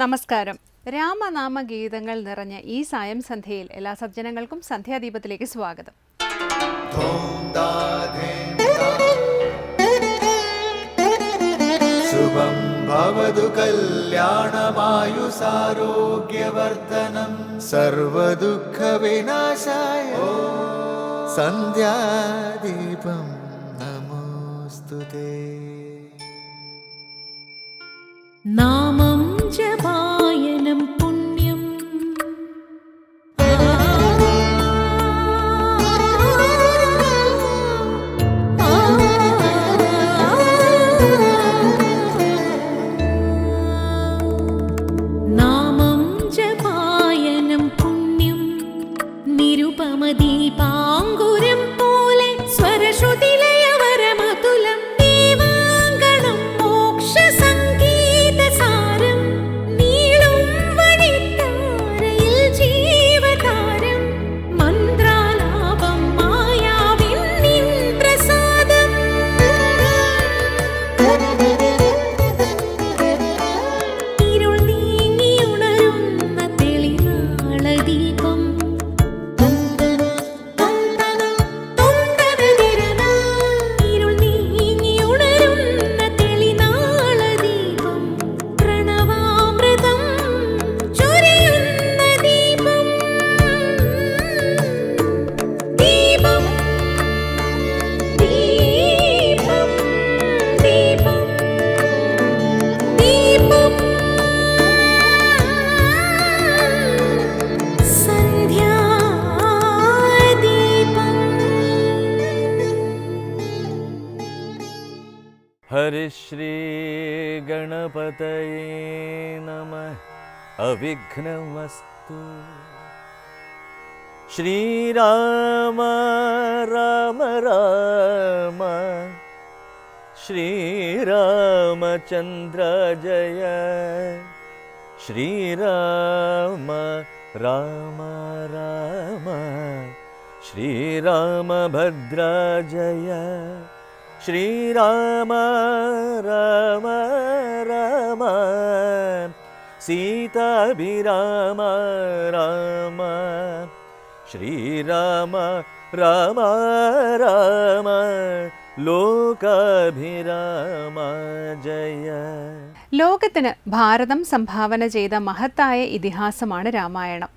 നമസ്കാരം. രാമനാമ ഗീതങ്ങൾ നിറഞ്ഞ ഈ സായം സന്ധ്യയിൽ എല്ലാ സജ്ജനങ്ങൾക്കും സന്ധ്യാദീപത്തിലേക്ക് സ്വാഗതം. ശുഭം ഭവതു കല്യാണമായുസാരോഗ്യവർദ്ധനം സർവദുഃഖ വിനാശായ സന്ധ്യാദീപം നമോസ്തുതേ. നാമം ജപായനം പുണ്യം നാമം ജപായനം പുണ്യം നിരുപമദീപാങ്കുരം പോലെ സ്വരശ്രുതിലയവരമതുലം ദീവാങ്കണം മോക്ഷ ഹരിശ്രീ ഗണപതയേ നമഃ. അവിഘ്നമസ്തു. ശ്രീരാമ രാമ രാമ ശ്രീരാമചന്ദ്ര ജയ. ശ്രീരാമ രാമ രാമ ശ്രീരാമഭദ്ര ജയ. ശ്രീരാമ രാമ രാമ സീതാഭിരാമ രാമ. ശ്രീരാമ രാമ രാമ ലോകാഭിരാമ ജയ. ലോകത്തിന് ഭാരതം സംഭാവന ചെയ്ത മഹത്തായ ഇതിഹാസമാണ് രാമായണം.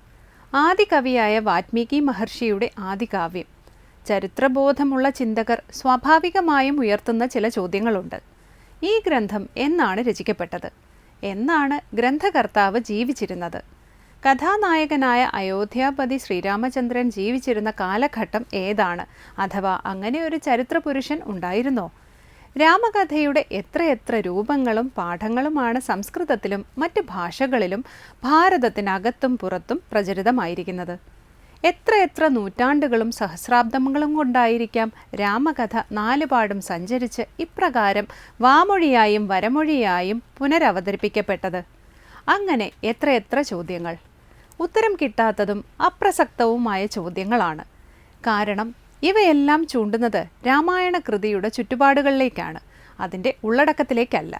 ആദികവിയായ വാൽമീകി മഹർഷിയുടെ ആദികാവ്യം. ചരിത്രബോധമുള്ള ചിന്തകർ സ്വാഭാവികമായും ഉയർത്തുന്ന ചില ചോദ്യങ്ങളുണ്ട്. ഈ ഗ്രന്ഥം എന്നാണ് രചിക്കപ്പെട്ടത്? എന്നാണ് ഗ്രന്ഥകർത്താവ് ജീവിച്ചിരുന്നത്? കഥാനായകനായ അയോധ്യാപതി ശ്രീരാമചന്ദ്രൻ ജീവിച്ചിരുന്ന കാലഘട്ടം ഏതാണ്? അഥവാ അങ്ങനെ ഒരു ചരിത്ര പുരുഷൻ ഉണ്ടായിരുന്നോ? രാമകഥയുടെ എത്രയെത്ര രൂപങ്ങളും പാഠങ്ങളുമാണ് സംസ്കൃതത്തിലും മറ്റ് ഭാഷകളിലും ഭാരതത്തിനകത്തും പുറത്തും പ്രചരിതമായിരിക്കുന്നത്. എത്രയെത്ര നൂറ്റാണ്ടുകളും സഹസ്രാബ്ദങ്ങളും കൊണ്ടായിരിക്കാം രാമകഥ നാലുപാടും സഞ്ചരിച്ച് ഇപ്രകാരം വാമൊഴിയായും വരമൊഴിയായും പുനരവതരിപ്പിക്കപ്പെട്ടത്. അങ്ങനെ എത്രയെത്ര ചോദ്യങ്ങൾ. ഉത്തരം കിട്ടാത്തതും അപ്രസക്തവുമായ ചോദ്യങ്ങളാണ്. കാരണം ഇവയെല്ലാം ചൂണ്ടുന്നത് രാമായണ കൃതിയുടെ ചുറ്റുപാടുകളിലേക്കാണ്, അതിൻ്റെ ഉള്ളടക്കത്തിലേക്കല്ല.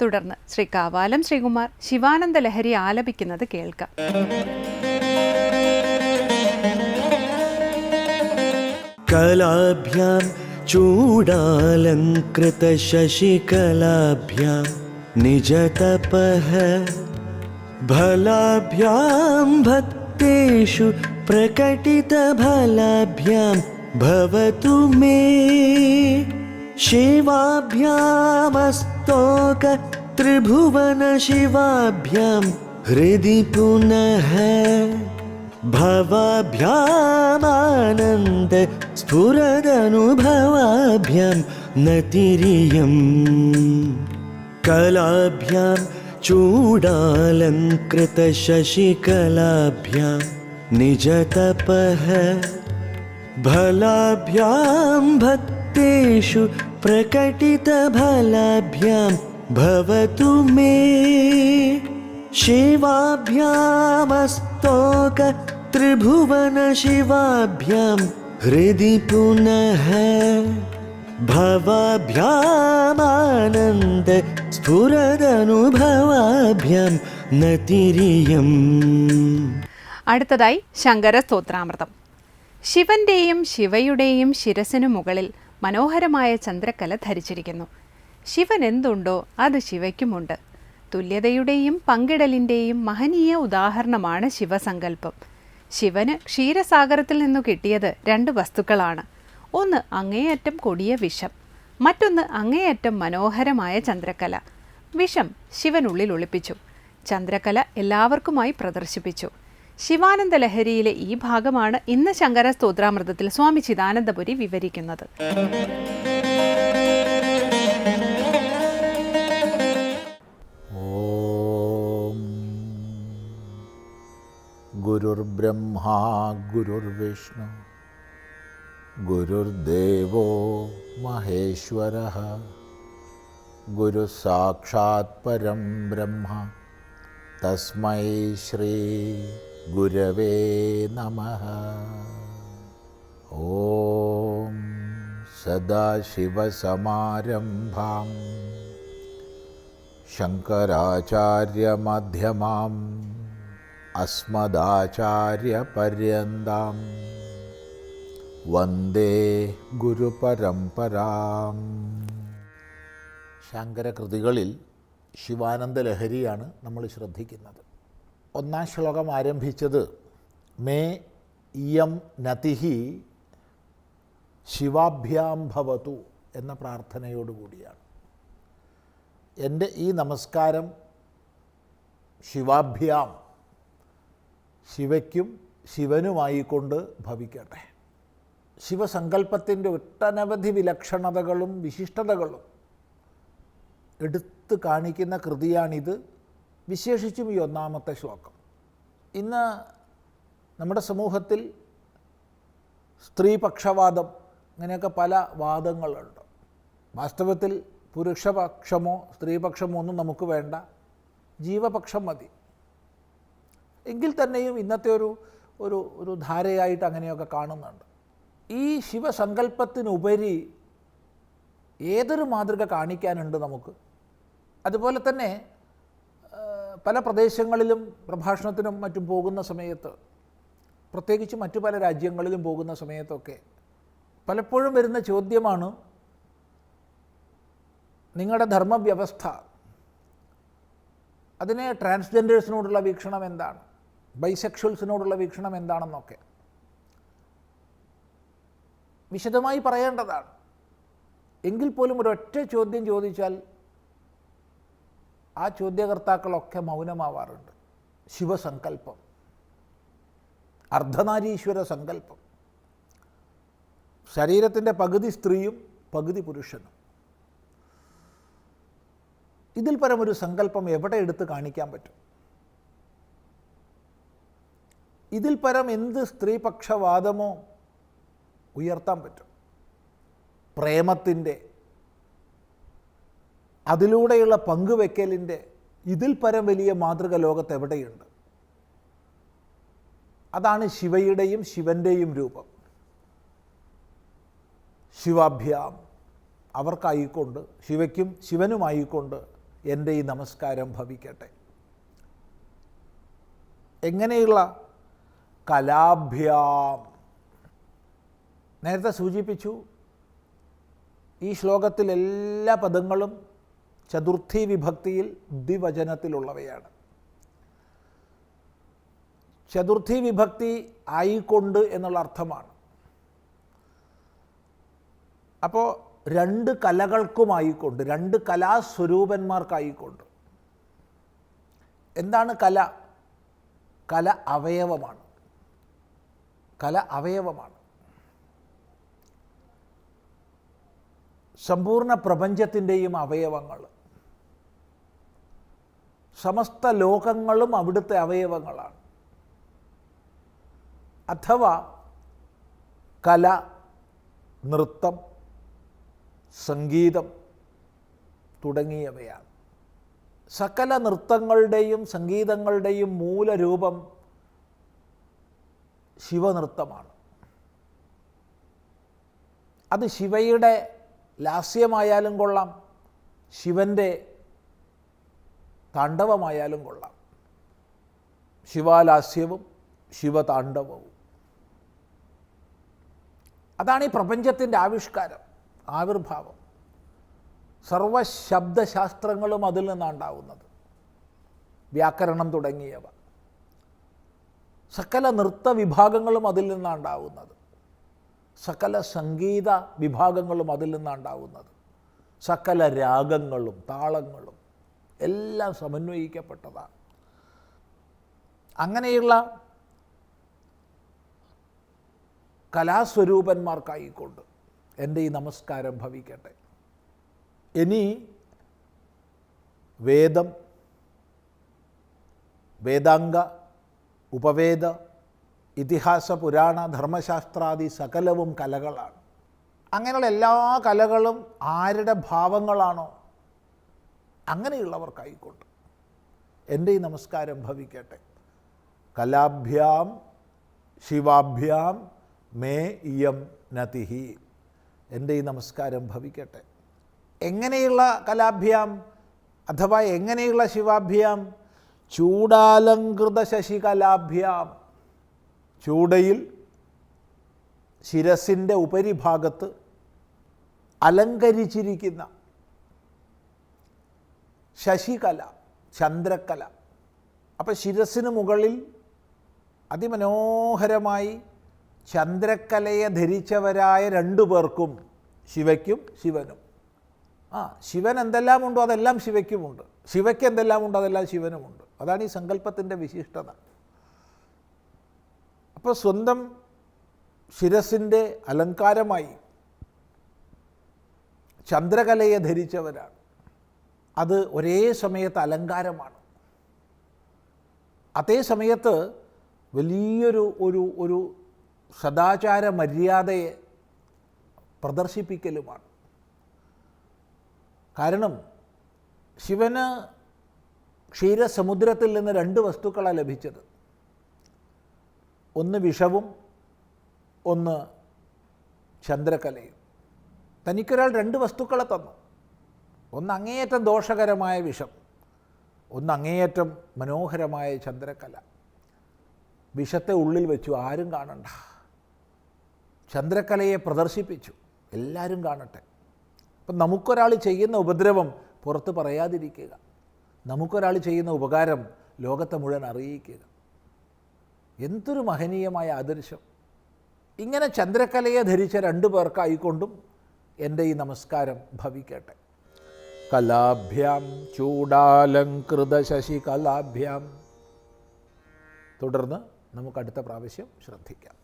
തുടർന്ന് ശ്രീ കാവാലം ശ്രീകുമാർ ശിവാനന്ദ ലഹരി ആലപിക്കുന്നത് കേൾക്കാം. കലാഭ്യാം ചൂടാലങ്കൃത ശശികലാഭ്യാം നിജതപഃ ഫലാഭ്യാം ഭക്തേഷു പ്രകടിതഫലാഭ്യാം ഭവതു മേ ശിവാഭ്യാമസ്തോക ത്രിഭുവന ശിവാഭ്യാം ഹൃദി പുനഃ ഭവാഭ്യാമാനന്ദ സ്ഫുരദനുഭവാഭ്യാം നതിരിയം കലാഭ്യാം ചൂടാലങ്കൃത ശശികലാഭ്യാം നിജതപഃ ഫലാഭ്യാം ഭക്തേഷു പ്രകടിതഫലാഭ്യാം ഭവതു മേ ശിവാഭ്യാമസ്തോക ത്രിഭുവന ശിവാഭ്യാം ഹൃദി പുനഃ ഭവാഭ്യാമാനന്ദ स्फुरदनुभवाभ्यां नतिरियम् അടുത്തതായി ശങ്കര സ്തോത്രാമൃതം. ശിവന്റെയും ശിവയുടെയും ശിരസിനു മുകളിൽ മനോഹരമായ ചന്ദ്രക്കല ധരിച്ചിരിക്കുന്നു. ശിവൻ എന്തുണ്ടോ അത് ശിവയ്ക്കുമുണ്ട്. തുല്യതയുടെയും പങ്കിടലിൻ്റെയും മഹനീയ ഉദാഹരണമാണ് ശിവസങ്കല്പം. ശിവന് ക്ഷീരസാഗരത്തിൽ നിന്നു കിട്ടിയത് 2 വസ്തുക്കളാണ്. ഒന്ന് അങ്ങേയറ്റം കൊടിയ വിഷം, മറ്റൊന്ന് അങ്ങേയറ്റം മനോഹരമായ ചന്ദ്രക്കല. വിഷം ശിവനുള്ളിൽ ഒളിപ്പിച്ചു, ചന്ദ്രക്കല എല്ലാവർക്കുമായി പ്രദർശിപ്പിച്ചു. ശിവാനന്ദ ലഹരിയിലെ ഈ ഭാഗമാണ് ഇന്ന് ശങ്കര സ്തോത്രാമൃതത്തിൽ സ്വാമി ചിദാനന്ദപുരി വിവരിക്കുന്നത്. ഓം ഗുരുർബ്രഹ്മാ ഗുരുർവിഷ്ണു ഗുരുർദേവോ മഹേശ്വരഃ ഗുരുസാക്ഷാത് പരം ബ്രഹ്മ തസ്മൈ ശ്രീ ഗുരവേ നമഃ. ഓം സദാശിവസമാരംഭാം ശങ്കരാചാര്യമധ്യമാം അസ്മദാചാര്യപര്യന്താം വന്ദേ ഗുരുപരമ്പരാം. ശങ്കരകൃതികളിൽ ശിവാനന്ദ ലഹരിയാണ് നമ്മൾ ശ്രദ്ധിക്കുന്നത്. 1-ാം ശ്ലോകം ആരംഭിച്ചത് മേ ഇയം നതിഹി ശിവാഭ്യാം ഭവതു എന്ന പ്രാർത്ഥനയോടുകൂടിയാണ്. എൻ്റെ ഈ നമസ്കാരം ശിവാഭ്യാം, ശിവയ്ക്കും ശിവനുമായിക്കൊണ്ട് ഭവിക്കട്ടെ. ശിവസങ്കല്പത്തിൻ്റെ ഒട്ടനവധി വിലക്ഷണതകളും വിശിഷ്ടതകളും എടുത്തു കാണിക്കുന്ന കൃതിയാണിത്, വിശേഷിച്ചും ഈ 1-ാമത്തെ ശ്ലോകം. ഇന്ന് നമ്മുടെ സമൂഹത്തിൽ സ്ത്രീപക്ഷവാദം, ഇങ്ങനെയൊക്കെ പല വാദങ്ങളുണ്ട്. വാസ്തവത്തിൽ പുരുഷപക്ഷമോ സ്ത്രീപക്ഷമോ ഒന്നും നമുക്ക് വേണ്ട, ജീവപക്ഷം മതി. എങ്കിൽ തന്നെയും ഇന്നത്തെ ഒരു ധാരയായിട്ട് അങ്ങനെയൊക്കെ കാണുന്നുണ്ട്. ഈ ശിവസങ്കല്പത്തിനുപരി ഏതൊരു മാതൃക കാണിക്കാനുണ്ട് നമുക്ക്? അതുപോലെ തന്നെ പല പ്രദേശങ്ങളിലും പ്രഭാഷണത്തിനും മറ്റും പോകുന്ന സമയത്ത്, പ്രത്യേകിച്ച് മറ്റു പല രാജ്യങ്ങളിലും പോകുന്ന സമയത്തൊക്കെ പലപ്പോഴും വരുന്ന ചോദ്യമാണ്, നിങ്ങളുടെ ധർമ്മവ്യവസ്ഥ, അതിനെ ട്രാൻസ്ജെൻഡേഴ്സിനോടുള്ള വീക്ഷണം എന്താണ്, ബൈസെക്ഷൽസിനോടുള്ള വീക്ഷണം എന്താണെന്നൊക്കെ വിശദമായി പറയേണ്ടതാണ്. എങ്കിൽ പോലും ഒരൊറ്റ ചോദ്യം ചോദിച്ചാൽ ആ ചോദ്യകർത്താക്കളൊക്കെ മൗനമാവാറുണ്ട്. ശിവസങ്കല്പം, അർദ്ധനാരീശ്വര സങ്കല്പം, ശരീരത്തിൻ്റെ പകുതി സ്ത്രീയും പകുതി പുരുഷനും. ഇതിൽ പരമൊരു സങ്കല്പം എവിടെ എടുത്ത് കാണിക്കാൻ പറ്റും? ഇതിൽ പരം എന്ത് സ്ത്രീപക്ഷവാദമോ ഉയർത്താൻ പറ്റും? പ്രേമത്തിൻ്റെ, അതിലൂടെയുള്ള പങ്കുവെക്കലിൻ്റെ ഇതിൽ പരം വലിയ മാതൃക ലോകത്ത് എവിടെയുണ്ട്? അതാണ് ശിവയുടെയും ശിവൻ്റെയും രൂപം. ശിവാഭ്യാം, അവർക്കായിക്കൊണ്ട്, ശിവയ്ക്കും ശിവനുമായിക്കൊണ്ട് എൻ്റെ ഈ നമസ്കാരം ഭവിക്കട്ടെ. എങ്ങനെയുള്ള കലാഭ്യാം? നേരത്തെ സൂചിപ്പിച്ചു, ഈ ശ്ലോകത്തിൽ എല്ലാ പദങ്ങളും ചതുർത്ഥി വിഭക്തിയിൽ ദ്വിവചനത്തിലുള്ളവയാണ്. ചതുർത്ഥി വിഭക്തി ആയിക്കൊണ്ട് എന്നുള്ള അർത്ഥമാണ്. അപ്പോൾ 2 കലകൾക്കുമായിക്കൊണ്ട്, 2 കലാസ്വരൂപന്മാർക്കായിക്കൊണ്ട്. എന്താണ് കല? കല അവയവമാണ്. കല അവയവമാണ്. സമ്പൂർണ്ണ പ്രപഞ്ചത്തിൻ്റെയും അവയവങ്ങൾ, സമസ്ത ലോകങ്ങളും അവിടുത്തെ അവയവങ്ങളാണ്. അഥവാ കല, നൃത്തം, സംഗീതം തുടങ്ങിയവയാണ്. സകല നൃത്തങ്ങളുടെയും സംഗീതങ്ങളുടെയും മൂലരൂപം ശിവനൃത്തമാണ്. അത് ശിവയുടെ ലാസ്യമായാലും കൊള്ളാം, ശിവൻ്റെ താണ്ഡവമായാലും കൊള്ളാം. ശിവാലാസ്യവും ശിവതാണ്ഡവവും. അതാണ് ഈ പ്രപഞ്ചത്തിൻ്റെ ആവിഷ്കാരം, ആവിർഭാവം. സർവശബ്ദശാസ്ത്രങ്ങളും അതിൽ നിന്നാണ്ടാവുന്നത്. വ്യാകരണം തുടങ്ങിയവ, സകല നൃത്ത വിഭാഗങ്ങളും അതിൽ നിന്നാണ്ടാവുന്നത്. സകല സംഗീത വിഭാഗങ്ങളും അതിൽ നിന്നാണ്ടാവുന്നത്. സകല രാഗങ്ങളും താളങ്ങളും എല്ലാം സമന്വയിക്കപ്പെട്ടതാണ്. അങ്ങനെയുള്ള കലാസ്വരൂപന്മാർക്കായിക്കൊണ്ട് എൻ്റെ ഈ നമസ്കാരം ഭവിക്കട്ടെ. ഇനി വേദം, വേദാംഗ, ഉപവേദ, ഇതിഹാസ, പുരാണ, ധർമ്മശാസ്ത്രാദി സകലവും കലകളാണ്. അങ്ങനെയുള്ള എല്ലാ കലകളും ആരുടെ ഭാവങ്ങളാണോ അങ്ങനെയുള്ളവർക്കായിക്കൊണ്ട് എൻ്റെ ഈ നമസ്കാരം ഭവിക്കട്ടെ. കലാഭ്യാം ശിവാഭ്യാം മേ ഇയം നതിഹി. എൻ്റെ ഈ നമസ്കാരം ഭവിക്കട്ടെ. എങ്ങനെയുള്ള കലാഭ്യാം അഥവാ എങ്ങനെയുള്ള ശിവാഭ്യാം? ചൂടാലങ്കൃത ശശികലാഭ്യാം. ചൂടയിൽ ശിരസിൻ്റെ ഉപരിഭാഗത്ത് അലങ്കരിച്ചിരിക്കുന്ന ശശികല, ചന്ദ്രക്കല. അപ്പം ശിരസിന് മുകളിൽ അതിമനോഹരമായി ചന്ദ്രക്കലയെ ധരിച്ചവരായ രണ്ടു പേർക്കും, ശിവയ്ക്കും ശിവനും. ശിവൻ എന്തെല്ലാം ഉണ്ടോ അതെല്ലാം ശിവയ്ക്കുമുണ്ട്, ശിവയ്ക്ക് എന്തെല്ലാം ഉണ്ടോ അതെല്ലാം ശിവനുമുണ്ട്. അതാണ് ഈ സങ്കല്പത്തിൻ്റെ വിശിഷ്ടത. അപ്പോൾ സ്വന്തം ശിരസിൻ്റെ അലങ്കാരമായി ചന്ദ്രകലയെ ധരിച്ചവരാണ്. അത് ഒരേ സമയത്ത് അലങ്കാരമാണ്, അതേ സമയത്ത് വലിയൊരു ഒരു ഒരു സദാചാര മര്യാദയെ പ്രദർശിപ്പിക്കലുമാണ്. കാരണം ശിവന് ക്ഷീരസമുദ്രത്തിൽ നിന്ന് രണ്ട് വസ്തുക്കളാണ് ലഭിച്ചത്. ഒന്ന് വിഷവും ഒന്ന് ചന്ദ്രകലയും. തനിക്കൊരാൾ രണ്ട് വസ്തുക്കളെ തന്നു. ഒന്ന് അങ്ങേയറ്റം ദോഷകരമായ വിഷം, ഒന്ന് അങ്ങേയറ്റം മനോഹരമായ ചന്ദ്രകല. വിഷത്തെ ഉള്ളിൽ വെച്ചു, ആരും കാണണ്ട. ചന്ദ്രകലയെ പ്രദർശിപ്പിച്ചു, എല്ലാവരും കാണട്ടെ. അപ്പം നമുക്കൊരാൾ ചെയ്യുന്ന ഉപദ്രവം പുറത്ത് പറയാതിരിക്കുക, നമുക്കൊരാൾ ചെയ്യുന്ന ഉപകാരം ലോകത്തെ മുഴുവൻ അറിയിക്കുക. എന്തൊരു മഹനീയമായ ആദർശം! ഇങ്ങനെ ചന്ദ്രകലയെ ധരിച്ച രണ്ടു പേർക്കായിക്കൊണ്ടും എൻ്റെ ഈ നമസ്കാരം ഭവിക്കട്ടെ. കലാഭ്യാം ചൂടാലങ്കൃത ശശികലാഭ്യാം. തുടർന്ന് നമുക്ക് അടുത്ത പ്രാവശ്യം ശ്രദ്ധിക്കാം.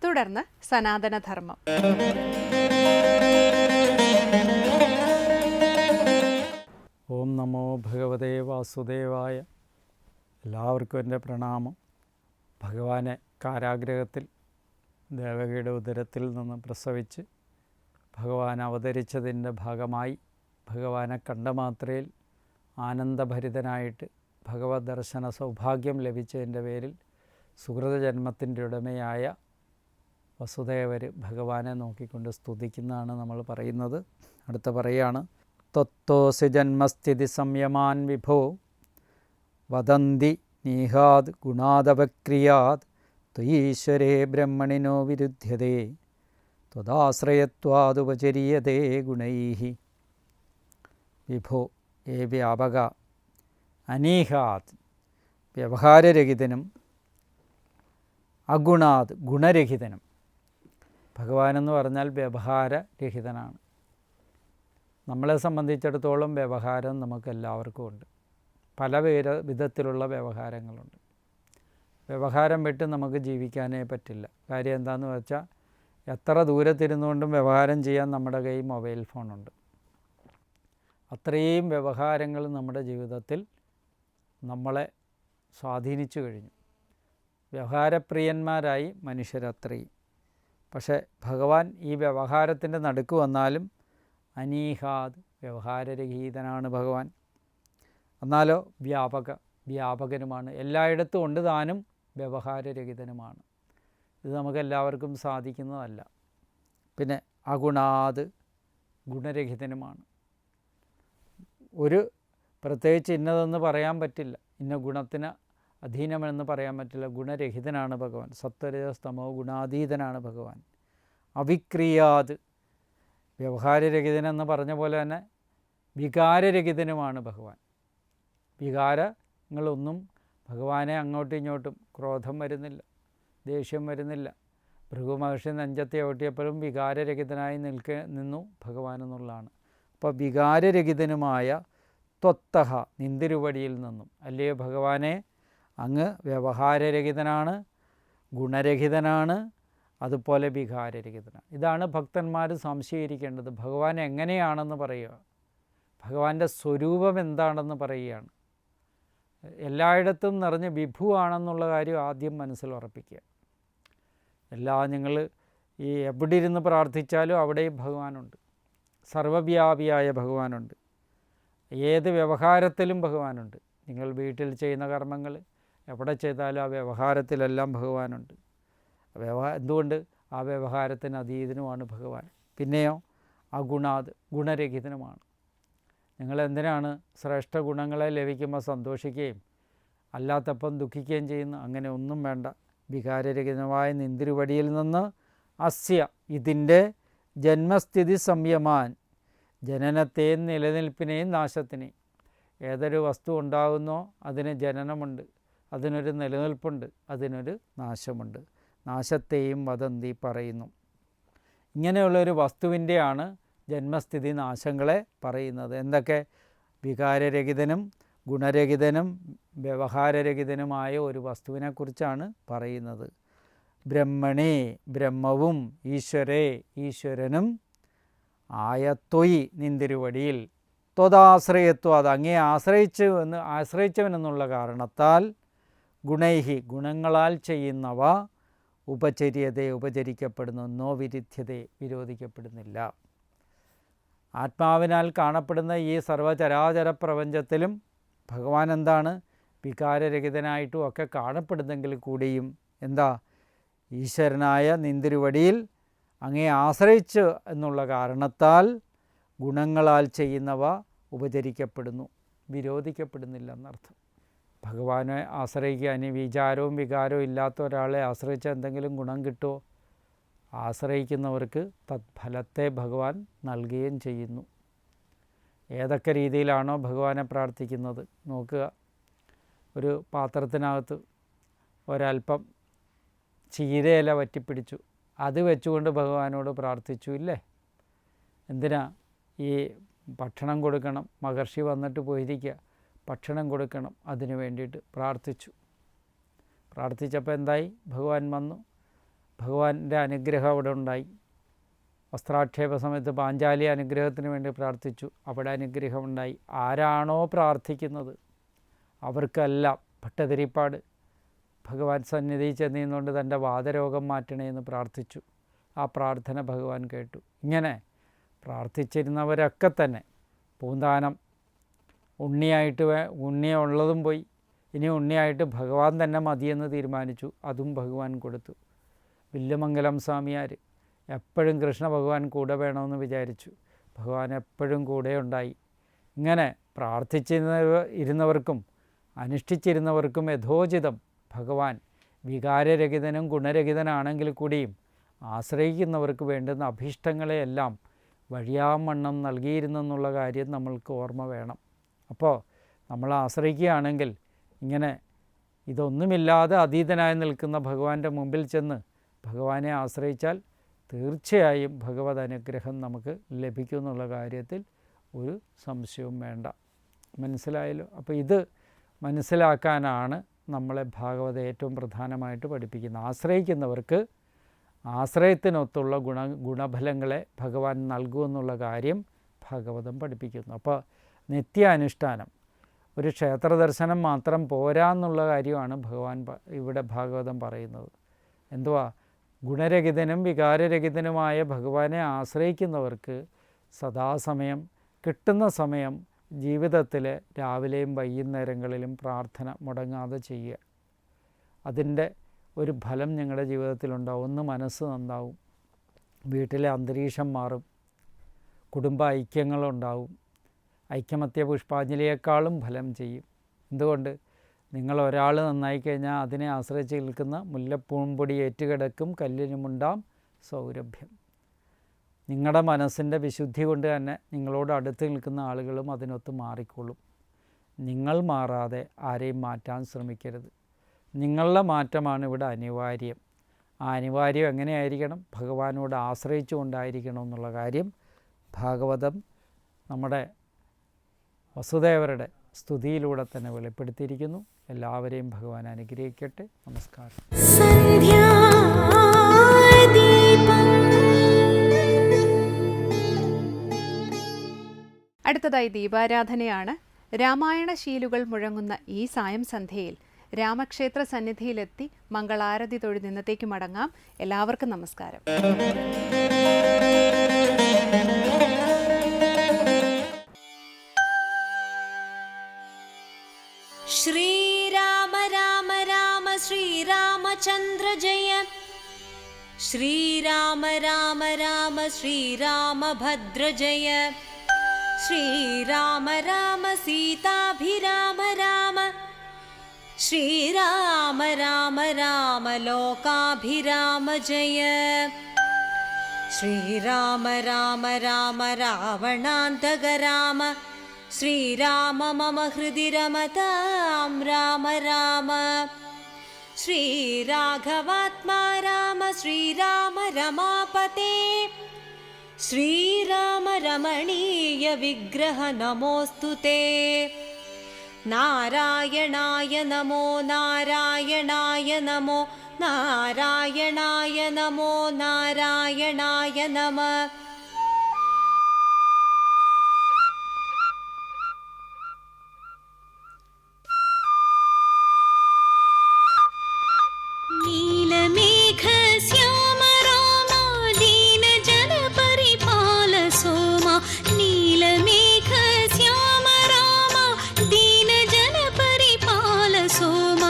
തുടർന്ന് സനാതനധർമ്മം. ഓം നമോ ഭഗവതേ വാസുദേവായ. എല്ലാവർക്കും എൻ്റെ പ്രണാമം. ഭഗവാനെ കാരാഗ്രഹത്തിൽ ദേവകിയുടെ ഉദരത്തിൽ നിന്ന് പ്രസവിച്ച് ഭഗവാൻ അവതരിച്ചതിൻ്റെ ഭാഗമായി ഭഗവാനെ കണ്ട മാത്രയിൽ ആനന്ദഭരിതനായിട്ട് ഭഗവത് ദർശന സൗഭാഗ്യം ലഭിച്ചതിൻ്റെ പേരിൽ സുഹൃതജന്മത്തിൻ്റെ ഉടമയായ വസുദേവർ ഭഗവാനെ നോക്കിക്കൊണ്ട് സ്തുതിക്കുന്നതാണ് നമ്മൾ പറയുന്നത്. അടുത്ത പറയുകയാണ്, ത്വത്തോസി ജന്മസ്ഥിതി സംയമാൻ വിഭോ വദന്തി നീഹാദ് ഗുണാദപക്രിയാത് ത്വയീശ്വരേ ബ്രഹ്മണിനോ വിരുദ്ധ്യതേ ത്വദാശ്രയത്വാദുപചര്യതേ ഗുണൈഹി. വിഭോ ഏ വ്യാപക അനീഹാത് വ്യവഹാരരഹിതനും അഗുണാത് ഗുണരഹിതനും. ഭഗവാനെന്ന് പറഞ്ഞാൽ വ്യവഹാരരഹിതനാണ്. നമ്മളെ സംബന്ധിച്ചിടത്തോളം വ്യവഹാരം നമുക്കെല്ലാവർക്കും ഉണ്ട്. പല വിധത്തിലുള്ള വ്യവഹാരങ്ങളുണ്ട്. വ്യവഹാരം വിട്ട് നമുക്ക് ജീവിക്കാനേ പറ്റില്ല. കാര്യം എന്താണെന്ന് വെച്ചാൽ എത്ര ദൂരത്തിരുന്നുകൊണ്ടും വ്യവഹാരം ചെയ്യാൻ നമ്മുടെ കയ്യിൽ മൊബൈൽ ഫോണുണ്ട്. അത്രയും വ്യവഹാരങ്ങൾ നമ്മുടെ ജീവിതത്തിൽ നമ്മളെ സ്വാധീനിച്ചു കഴിഞ്ഞു. വ്യവഹാരപ്രിയന്മാരായി മനുഷ്യരത്രയും. പക്ഷേ ഭഗവാൻ ഈ വ്യവഹാരത്തിൻ്റെ നടുക്ക് വന്നാലും അനീഹാദ് വ്യവഹാരരഹിതനാണ് ഭഗവാൻ. എന്നാലോ വ്യാപകനുമാണ്. എല്ലായിടത്തും ഉണ്ട് താനും വ്യവഹാരരഹിതനുമാണ്. ഇത് നമുക്കെല്ലാവർക്കും സാധിക്കുന്നതല്ല. പിന്നെ അഗുണാത് ഗുണരഹിതനുമാണ്. ഒരു പ്രത്യേകിച്ച് ഇന്നതെന്ന് പറയാൻ പറ്റില്ല, ഇന്ന ഗുണത്തിന് അധീനമെന്ന് പറയാൻ പറ്റില്ല. ഗുണരഹിതനാണ് ഭഗവാൻ. സത്വരജസ്തമോ ഗുണാതീതനാണ് ഭഗവാൻ. അവിക്രിയാത് വ്യവഹാരരഹിതനെന്ന് പറഞ്ഞ പോലെ തന്നെ വികാരരഹിതനുമാണ് ഭഗവാൻ. വികാരങ്ങളൊന്നും ഭഗവാനെ അങ്ങോട്ടും ഇങ്ങോട്ടും ക്രോധം വരുന്നില്ല, ദേഷ്യം വരുന്നില്ല. ഭൃഗുമഹർഷി നെഞ്ചത്തെ ഓട്ടിയപ്പോഴും വികാരരഹിതനായി നിന്നു ഭഗവാൻ എന്നുള്ളതാണ്. അപ്പോൾ വികാരരഹിതനുമായ ത്വത്തഹ നിന്തിരുവടിയിൽ നിന്നും, അല്ലയോ ഭഗവാനെ അങ്ങ് വ്യവഹാരരഹിതനാണ്, ഗുണരഹിതനാണ്, അതുപോലെ വികാരരഹിതനാണ്. ഇതാണ് ഭക്തന്മാർ സംശയിക്കേണ്ടത്. ഭഗവാൻ എങ്ങനെയാണെന്ന് പറയുക, ഭഗവാന്റെ സ്വരൂപം എന്താണെന്ന് പറയുകയാണ്. എല്ലായിടത്തും നിറഞ്ഞ് വിഭുവാണെന്നുള്ള കാര്യം ആദ്യം മനസ്സിൽ ഉറപ്പിക്കുക. നിങ്ങൾ ഈ എവിടെ ഇരുന്ന് പ്രാർത്ഥിച്ചാലും അവിടെയും ഭഗവാനുണ്ട്. സർവവ്യാപിയായ ഭഗവാനുണ്ട്. ഏത് വ്യവഹാരത്തിലും ഭഗവാനുണ്ട്. നിങ്ങൾ വീട്ടിൽ ചെയ്യുന്ന കർമ്മങ്ങൾ എവിടെ ചെയ്താലും ആ വ്യവഹാരത്തിലെല്ലാം ഭഗവാനുണ്ട്. എന്തുകൊണ്ട്? ആ വ്യവഹാരത്തിന് അതീതനുമാണ് ഭഗവാൻ. പിന്നെയോ അഗുണാത് ഗുണരഹിതനുമാണ്. നിങ്ങളെന്തിനാണ് ശ്രേഷ്ഠ ഗുണങ്ങളെ ലഭിക്കുമ്പോൾ സന്തോഷിക്കുകയും അല്ലാത്തപ്പം ദുഃഖിക്കുകയും ചെയ്യുന്നു? അങ്ങനെ ഒന്നും വേണ്ട. വികാരരഹിതമായ നിന്തിരുവടിയിൽ നിന്ന് അസ്യ ഇതിൻ്റെ ജന്മസ്ഥിതി സംയമാൻ, ജനനത്തെയും നിലനിൽപ്പിനെയും നാശത്തിനെയും. ഏതൊരു വസ്തു ഉണ്ടാകുന്നോ അതിന് ജനനമുണ്ട്, അതിനൊരു നിലനിൽപ്പുണ്ട്, അതിനൊരു നാശമുണ്ട്. നാശത്തെയും വദന്തി പറയുന്നു. ഇങ്ങനെയുള്ളൊരു വസ്തുവിൻ്റെയാണ് ജന്മസ്ഥിതി നാശങ്ങളെ പറയുന്നത്. എന്തൊക്കെ? വികാരരഹിതനും ഗുണരഹിതനും വ്യവഹാരരഹിതനുമായ ഒരു വസ്തുവിനെക്കുറിച്ചാണ് പറയുന്നത്. ബ്രഹ്മണേ ബ്രഹ്മവും ഈശ്വരേ ഈശ്വരനും ആയത്തൊയ് നിന്തിരുവടിയിൽ ത്വദാശ്രയത്വം അത് അങ്ങേ ആശ്രയിച്ചവനെന്നുള്ള കാരണത്താൽ ഗുണൈഹി ഗുണങ്ങളാൽ ചെയ്യുന്നവ ഉപചര്യതയെ ഉപചരിക്കപ്പെടുന്നു, നോ വിരുദ്ധ്യതയെ വിരോധിക്കപ്പെടുന്നില്ല. ആത്മാവിനാൽ കാണപ്പെടുന്ന ഈ സർവചരാചര പ്രപഞ്ചത്തിലും ഭഗവാൻ എന്താണ്? വികാരരഹിതനായിട്ടും ഒക്കെ കാണപ്പെടുന്നെങ്കിൽ കൂടിയും എന്താ? ഈശ്വരനായ നിന്തിരുവടിയിൽ അങ്ങേ ആശ്രയിച്ച് എന്നുള്ള കാരണത്താൽ ഗുണങ്ങളാൽ ചെയ്യുന്നവ ഉപചരിക്കപ്പെടുന്നു, വിരോധിക്കപ്പെടുന്നില്ല എന്നർത്ഥം. ഭഗവാനെ ആശ്രയിക്കുക, ഇനി വിചാരവും വികാരവും ഇല്ലാത്ത ഒരാളെ ആശ്രയിച്ചാൽ എന്തെങ്കിലും ഗുണം കിട്ടുമോ? ആശ്രയിക്കുന്നവർക്ക് തത്ഫലത്തെ ഭഗവാൻ നൽകുകയും ചെയ്യുന്നു. ഏതൊക്കെ രീതിയിലാണോ ഭഗവാനെ പ്രാർത്ഥിക്കുന്നത് നോക്കുക. ഒരു പാത്രത്തിനകത്ത് ഒരൽപ്പം ചീരയില വറ്റിപ്പിടിച്ചു, അത് വെച്ചുകൊണ്ട് ഭഗവാനോട് പ്രാർത്ഥിച്ചു ഇല്ലേ? എന്തിനാ? ഈ ഭക്ഷണം കൊടുക്കണം, മഹർഷി വന്നിട്ട് പോയിരിക്കുക, ഭക്ഷണം കൊടുക്കണം, അതിനു വേണ്ടിയിട്ട് പ്രാർത്ഥിച്ചു. പ്രാർത്ഥിച്ചപ്പോൾ എന്തായി? ഭഗവാൻ വന്നു, ഭഗവാന്റെ അനുഗ്രഹം അവിടെ ഉണ്ടായി. വസ്ത്രാക്ഷേപ സമയത്ത് പാഞ്ചാലി അനുഗ്രഹത്തിന് വേണ്ടി പ്രാർത്ഥിച്ചു, അവിടെ അനുഗ്രഹമുണ്ടായി. ആരാണോ പ്രാർത്ഥിക്കുന്നത് അവർക്കെല്ലാം ഭട്ടതിരിപ്പാട് ഭഗവാൻ സന്നിധി ചെന്നുകൊണ്ട് തൻ്റെ വാതരോഗം മാറ്റണേന്ന് പ്രാർത്ഥിച്ചു. ആ പ്രാർത്ഥന ഭഗവാൻ കേട്ടു. ഇങ്ങനെ പ്രാർത്ഥിച്ചിരുന്നവരൊക്കെ തന്നെ പൂന്താനം ഉണ്ണിയുള്ളതും പോയി, ഇനി ഉണ്ണിയായിട്ട് ഭഗവാൻ തന്നെ മതിയെന്ന് തീരുമാനിച്ചു, അതും ഭഗവാൻ കൊടുത്തു. വില്ലുമംഗലം സ്വാമിയാർ എപ്പോഴും കൃഷ്ണ ഭഗവാൻ കൂടെ വേണമെന്ന് വിചാരിച്ചു, ഭഗവാൻ എപ്പോഴും കൂടെ ഉണ്ടായി. ഇങ്ങനെ പ്രാർത്ഥിച്ചിരുന്നവർക്കും അനുഷ്ഠിച്ചിരുന്നവർക്കും യഥോചിതം ഭഗവാൻ വികാരരഹിതനും ഗുണരഹിതനാണെങ്കിൽ കൂടിയും ആശ്രയിക്കുന്നവർക്ക് വേണ്ടുന്ന അഭീഷ്ടങ്ങളെയെല്ലാം വഴിയാവണ്ണം നൽകിയിരുന്നെന്നുള്ള കാര്യം നമ്മൾക്ക് ഓർമ്മ വേണം. അപ്പോൾ നമ്മൾ ആശ്രയിക്കുകയാണെങ്കിൽ ഇങ്ങനെ ഇതൊന്നുമില്ലാതെ അതീതനായി നിൽക്കുന്ന ഭഗവാന്റെ മുമ്പിൽ ചെന്ന് ഭഗവാനെ ആശ്രയിച്ചാൽ തീർച്ചയായും ഭഗവത് അനുഗ്രഹം നമുക്ക് ലഭിക്കും എന്നുള്ള കാര്യത്തിൽ ഒരു സംശയവും വേണ്ട. മനസ്സിലായല്ലോ? അപ്പോൾ ഇത് മനസ്സിലാക്കാനാണ് നമ്മളെ ഭാഗവത ഏറ്റവും പ്രധാനമായിട്ട് പഠിപ്പിക്കുന്നത്. ആശ്രയിക്കുന്നവർക്ക് ആശ്രയത്തിനൊത്തുള്ള ഗുണഫലങ്ങളെ ഭഗവാൻ നൽകുമെന്നുള്ള കാര്യം ഭാഗവതം പഠിപ്പിക്കുന്നു. അപ്പോൾ നിത്യാനുഷ്ഠാനം, ഒരു ക്ഷേത്ര ദർശനം മാത്രം പോരാ എന്നുള്ള കാര്യമാണ് ഭഗവാൻ ഇവിടെ ഭാഗവതം പറയുന്നത്. എന്തുവാ? ഗുണരഹിതനും വികാരരഹിതനുമായ ഭഗവാനെ ആശ്രയിക്കുന്നവർക്ക് സദാസമയം കിട്ടുന്ന സമയം ജീവിതത്തിൽ രാവിലെയും വൈകുന്നേരങ്ങളിലും പ്രാർത്ഥന മുടങ്ങാതെ ചെയ്യുക. അതിൻ്റെ ഒരു ഫലം നിങ്ങളുടെ ജീവിതത്തിലുണ്ടാവും. ഒന്ന് മനസ്സ് നന്നാവും, വീട്ടിലെ അന്തരീക്ഷം മാറും, കുടുംബ ഐക്യങ്ങളുണ്ടാവും. ഐക്യമത്യ പുഷ്പാഞ്ജലിയേക്കാളും ഫലം ചെയ്യും. എന്തുകൊണ്ട്? നിങ്ങൾ ഒരാൾ നന്നായി കഴിഞ്ഞാൽ അതിനെ ആശ്രയിച്ച് നിൽക്കുന്ന മുല്ലപ്പൂമ്പൊടി ഏറ്റുകിടക്കും കല്ലിനുമുണ്ടാം സൗരഭ്യം. നിങ്ങളുടെ മനസ്സിൻ്റെ വിശുദ്ധി കൊണ്ട് തന്നെ നിങ്ങളോട് അടുത്ത് നിൽക്കുന്ന ആളുകളും അതിനൊത്ത് മാറിക്കോളും. നിങ്ങൾ മാറാതെ ആരെയും മാറ്റാൻ ശ്രമിക്കരുത്. നിങ്ങളുടെ മാറ്റമാണ് ഇവിടെ അനിവാര്യം. ആ അനിവാര്യം എങ്ങനെയായിരിക്കണം? ഭഗവാനോട് ആശ്രയിച്ചു കൊണ്ടായിരിക്കണം എന്നുള്ള കാര്യം ഭാഗവതം നമ്മുടെ വസുദേവരുടെ സ്തുതിയിലൂടെ തന്നെ വെളിപ്പെടുത്തിയിരിക്കുന്നു. എല്ലാവരെയും ഭഗവാൻ അനുഗ്രഹിക്കട്ടെ. നമസ്കാരം. അടുത്തതായി ദീപാരാധനയാണ്. രാമായണ ശീലുകൾ മുഴങ്ങുന്ന ഈ സായം സന്ധ്യയിൽ രാമക്ഷേത്ര സന്നിധിയിലെത്തി മംഗളാരതി തൊഴുത് ഇന്നത്തേക്ക് മടങ്ങാം. എല്ലാവർക്കും നമസ്കാരം. ശ്രീരാമ രാമ രാമ ശ്രീരാമചന്ദ്ര ജയ. ശ്രീരാമ രാമ രാമ ശ്രീരാമഭദ്ര ജയ. ശ്രീരാമ രാമ സീതാഭിരാമ രാമ. ശ്രീരാമ രാമ രാമ ലോകാഭിരാമ ജയ. ശ്രീരാമ രാമ രാമ രാവണാന്തക രാമ. ശ്രീരാമ മമ ഹൃദി രമതാം രാമ രാമ. ശ്രീരാഘവാത്മാ രാമ. ശ്രീരാമ രമാപതേ. ശ്രീരാമ രമണീയ വിഗ്രഹ നമോസ്തുതേ. നാരായണായ നമോ നാരായണായ നമോ നാരായണായ നമോ നാരായണായ നമഃ. നീലമേഘശ്യാമ രാമ ദീനജന പരിപാല സോമ. നീലമേഘശ്യാമ രാമ ദീനജന പരിപാല സോമ.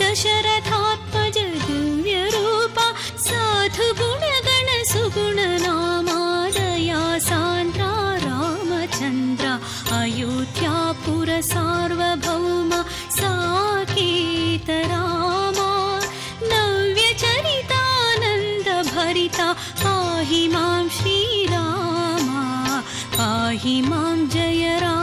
ദശരഥാത്മജ ദിവ്യരൂപ സാധു ഗുണഗണ സുഗുണ നാമ. ദയാ സാന്ദ്ര രാമചന്ദ്ര അയോധ്യാപുര സാർവഭൗമ. സാകേത രാമ നവ്യചരിതാനന്ദ ഭരിത. പാഹി മാം ശ്രീരാമ പാഹി മാം ജയ രാമ.